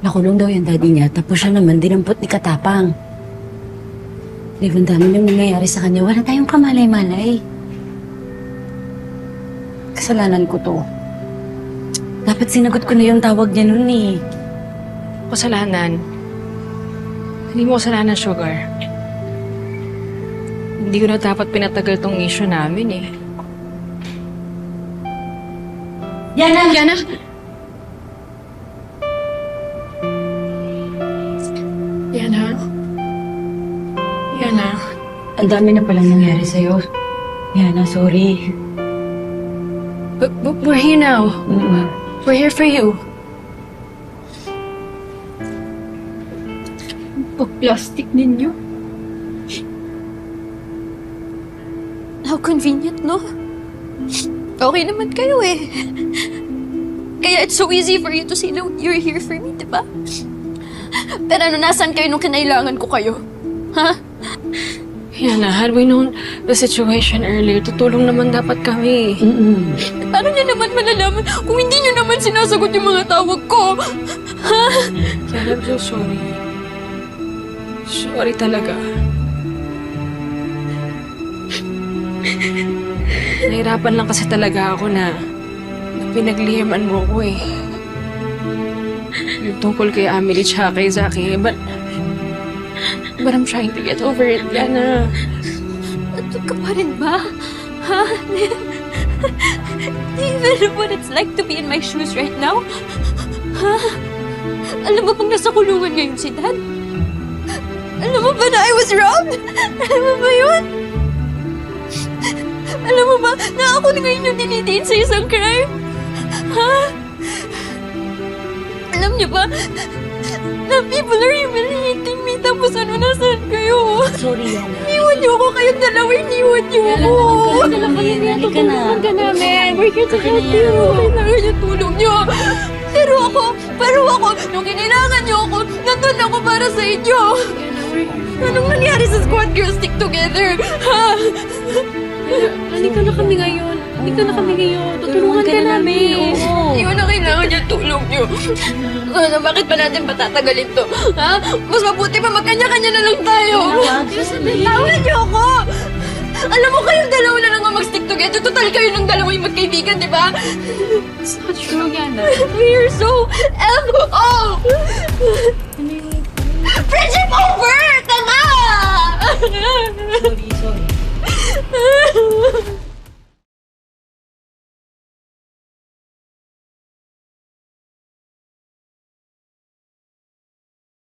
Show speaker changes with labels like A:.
A: Nakulong daw yung daddy niya, tapos siya naman dinampot ni Katapang. Liban dami nang nangyayari sa kanya, wala tayong kamalay-malay. Kasalanan ko to. Dapat sinagot ko na yung tawag niya nun eh.
B: Kasalanan. Hindi mo kasalanan, Sugar. Hindi ko na dapat pinatagal tong issue namin eh.
A: Yana!
B: Yana! Yana? Yana?
A: Ang dami na palang nangyari sa'yo. Yana, sorry.
B: But we're here now. We're here for you.
C: Pag-plastic ninyo. How convenient, no? Okay naman kayo eh. Kaya it's so easy for you to say, no, you're here for me, diba? Pero ano, nasan kayo nung kinailangan ko kayo? Ha?
B: Yana, had we known the situation earlier, tutulong naman dapat kami.
C: Paano niyo naman malalaman kung hindi niyo naman sinasagot yung mga tawag ko? Ha?
B: Yana, I'm so sorry. Sorry talaga. Nahirapan lang kasi talaga ako na pinaglihiman mo ko eh. Yung tungkol kay Amelie tsaka kay Zaki. But I'm trying to get over it, Yana.
C: Nandun ka pa rin ba? Ha? Do you even know what it's like to be in my shoes right now? Ha? Alam mo bang nasa kulungan ngayon si Dad? Alam mo ba na I was robbed? Alam mo ba yun? Alam mo ba na ako na ngayon yung dinitain sa isang crime? Ha? Alam niyo ba na people are humiliating me tapos ano, nasaan kayo?
A: Sorry, Yana.
C: Iniwan niyo ako, kayong dalawa, iniwan niyo ako.
A: Halika na.
C: Tulungan ka namin. We're here to help you. Kailangan yung tulong niyo. Pero ako, nung kinailangan niyo ako, nandun ako para sa inyo. Anong nangyari sa Squad Girls Stick Together? Ha?
B: Halika na kami ngayon.
A: Tutulungan ka namin.
C: Hindi ko na kailangan yung tulong niyo. Sana, bakit pa natin patatagalin to? Ha? Mas mabuti pa magkanya-kanya na lang tayo. Tawan niyo ako! Alam mo, kayong dalawa na lang ang mag-stick together. Total kayo ng dalawa yung magkaibigan, di ba?
B: It's not true, Yana.
C: We're so F.O. Friendship over! Tanga!
A: Sorry.